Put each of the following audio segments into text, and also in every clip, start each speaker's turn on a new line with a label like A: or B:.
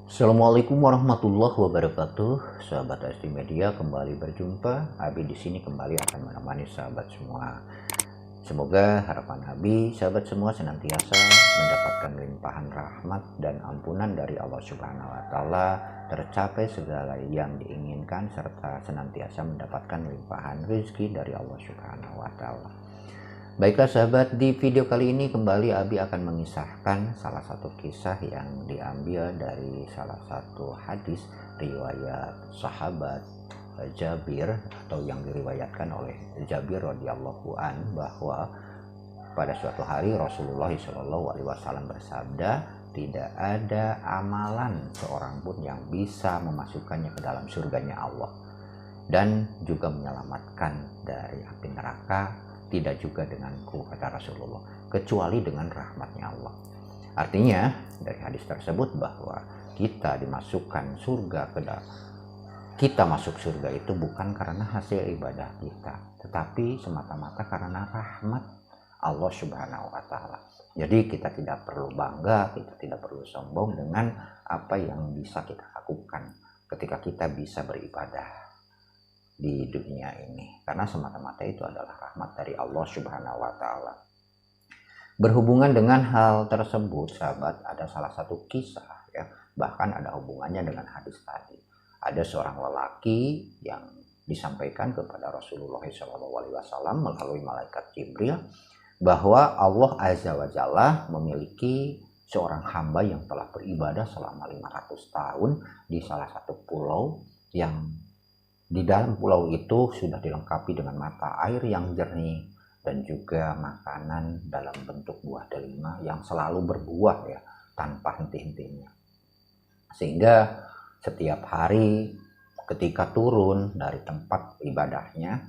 A: Assalamualaikum warahmatullahi wabarakatuh, sahabat SD Media kembali berjumpa. Abi di sini kembali akan menemani sahabat semua. Semoga harapan Abi, sahabat semua senantiasa mendapatkan limpahan rahmat dan ampunan dari Allah Subhanahu wa Ta'ala, tercapai segala yang diinginkan, serta senantiasa mendapatkan limpahan rezeki dari Allah Subhanahu wa Ta'ala. Baiklah sahabat, di video kali ini kembali Abi akan mengisahkan salah satu kisah yang diambil dari salah satu hadis riwayat sahabat Jabir, atau yang diriwayatkan oleh Jabir radhiyallahu an, bahwa pada suatu hari Rasulullah SAW bersabda, tidak ada amalan seorang pun yang bisa memasukkannya ke dalam surganya Allah dan juga menyelamatkan dari api neraka, tidak juga denganku, kata Rasulullah, kecuali dengan rahmatnya Allah. Artinya dari hadis tersebut bahwa kita dimasukkan surga kita masuk surga itu bukan karena hasil ibadah kita, tetapi semata-mata karena rahmat Allah Subhanahu wa Ta'ala. Jadi kita tidak perlu bangga, kita tidak perlu sombong dengan apa yang bisa kita lakukan ketika kita bisa beribadah di dunia ini, karena semata-mata itu adalah rahmat dari Allah Subhanahu wa Ta'ala. Berhubungan dengan hal tersebut sahabat, ada salah satu kisah ya, bahkan ada hubungannya dengan hadis tadi. Ada seorang lelaki yang disampaikan kepada Rasulullah SAW melalui malaikat Jibril bahwa Allah Azza wa Jalla memiliki seorang hamba yang telah beribadah selama 500 tahun di salah satu pulau, yang di dalam pulau itu sudah dilengkapi dengan mata air yang jernih dan juga makanan dalam bentuk buah delima yang selalu berbuah ya, tanpa henti-hentinya. Sehingga setiap hari ketika turun dari tempat ibadahnya,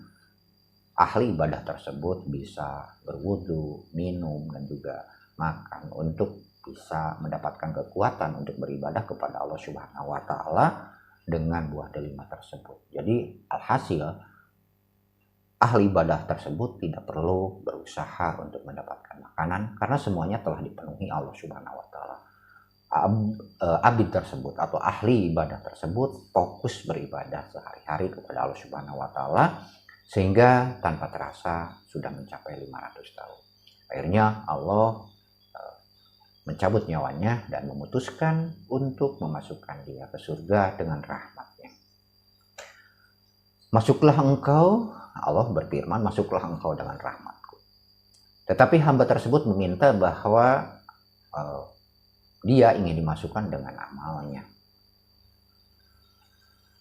A: ahli ibadah tersebut bisa berwudu, minum, dan juga makan untuk bisa mendapatkan kekuatan untuk beribadah kepada Allah Subhanahu wa Ta'ala dengan buah delima tersebut. Jadi alhasil ahli ibadah tersebut tidak perlu berusaha untuk mendapatkan makanan karena semuanya telah dipenuhi Allah Subhanahu wa Ta'ala. Abid tersebut atau ahli ibadah tersebut fokus beribadah sehari-hari kepada Allah Subhanahu wa Ta'ala, sehingga tanpa terasa sudah mencapai 500 tahun. Akhirnya Allah mencabut nyawanya dan memutuskan untuk memasukkan dia ke surga dengan rahmatnya. Masuklah engkau, Allah berfirman, masuklah engkau dengan rahmatku. Tetapi hamba tersebut meminta bahwa dia ingin dimasukkan dengan amalnya.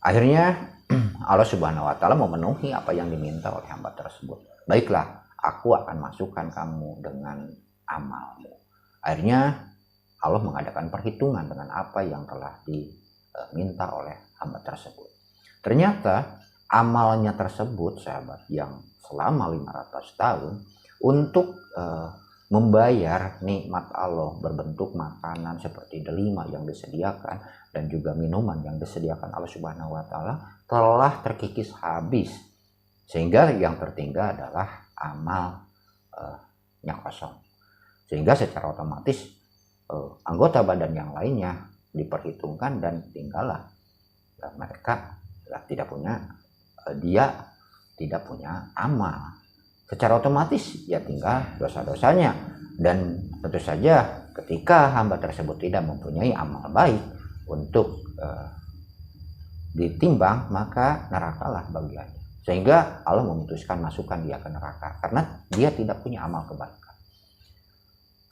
A: Akhirnya Allah Subhanahu wa Ta'ala memenuhi apa yang diminta oleh hamba tersebut. Baiklah, aku akan masukkan kamu dengan amalmu. Akhirnya Allah mengadakan perhitungan dengan apa yang telah diminta oleh hamba tersebut. Ternyata amalnya tersebut sahabat, yang selama 500 tahun untuk membayar nikmat Allah berbentuk makanan seperti delima yang disediakan dan juga minuman yang disediakan Allah Subhanahu wa Ta'ala telah terkikis habis, sehingga yang tertinggal adalah amal yang kosong. Sehingga secara otomatis anggota badan yang lainnya diperhitungkan dan tinggallah mereka tidak punya, dia tidak punya amal. Secara otomatis ya tinggal dosa-dosanya, dan tentu saja ketika hamba tersebut tidak mempunyai amal baik untuk ditimbang, maka nerakalah bagiannya, sehingga Allah memutuskan masukkan dia ke neraka karena dia tidak punya amal kebaikan.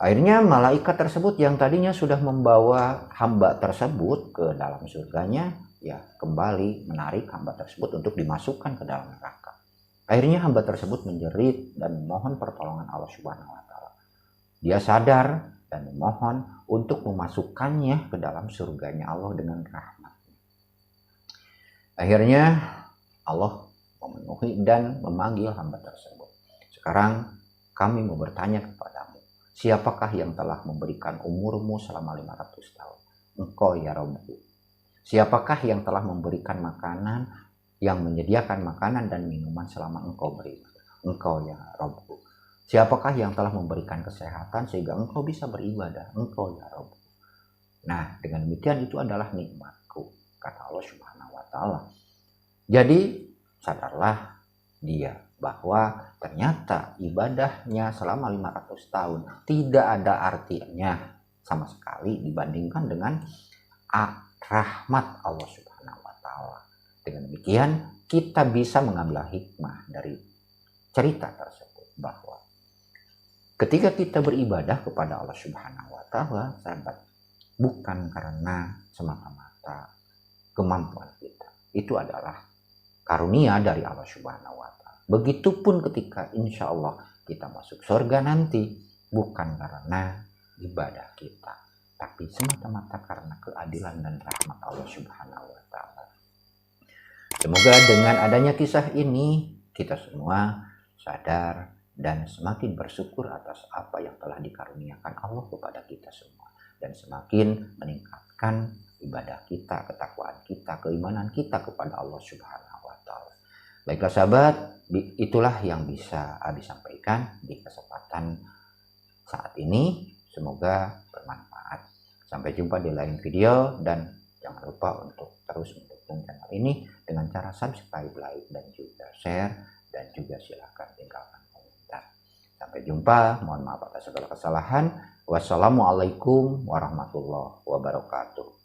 A: Akhirnya malaikat tersebut yang tadinya sudah membawa hamba tersebut ke dalam surganya, ya kembali menarik hamba tersebut untuk dimasukkan ke dalam neraka. Akhirnya hamba tersebut menjerit dan memohon pertolongan Allah Subhanahu wa Ta'ala. Dia sadar dan memohon untuk memasukkannya ke dalam surganya Allah dengan rahmatnya. Akhirnya Allah memenuhi dan memanggil hamba tersebut. Sekarang kami mau bertanya kepadamu, siapakah yang telah memberikan umurmu selama 500 tahun? Engkau ya Rabbu. Siapakah yang telah memberikan makanan, yang menyediakan makanan dan minuman selama engkau beribadah? Engkau ya Rabbu. Siapakah yang telah memberikan kesehatan sehingga engkau bisa beribadah? Engkau ya Rabbu. Nah, dengan demikian itu adalah nikmatku, kata Allah Subhanahu wa taala. Jadi, sadarlah dia bahwa ternyata ibadahnya selama 500 tahun tidak ada artinya sama sekali dibandingkan dengan rahmat Allah Subhanahu wa taala. Dengan demikian, kita bisa mengambil hikmah dari cerita tersebut bahwa ketika kita beribadah kepada Allah Subhanahu wa taala, sahabat, bukan karena semata-mata kemampuan kita. Itu adalah karunia dari Allah Subhanahu wa taala. Begitupun ketika insya Allah kita masuk surga nanti, bukan karena ibadah kita, tapi semata-mata karena keadilan dan rahmat Allah Subhanahu wa taala. Semoga dengan adanya kisah ini kita semua sadar dan semakin bersyukur atas apa yang telah dikaruniakan Allah kepada kita semua, dan semakin meningkatkan ibadah kita, ketakwaan kita, keimanan kita kepada Allah Subhanahu wa taala. Baiklah sahabat, itulah yang bisa Abi sampaikan di kesempatan saat ini. Semoga bermanfaat. Sampai jumpa di lain video, dan jangan lupa untuk terus mendukung channel ini dengan cara subscribe, like, dan juga share, dan juga silahkan tinggalkan komentar. Sampai jumpa, mohon maaf atas segala kesalahan. Wassalamualaikum warahmatullahi wabarakatuh.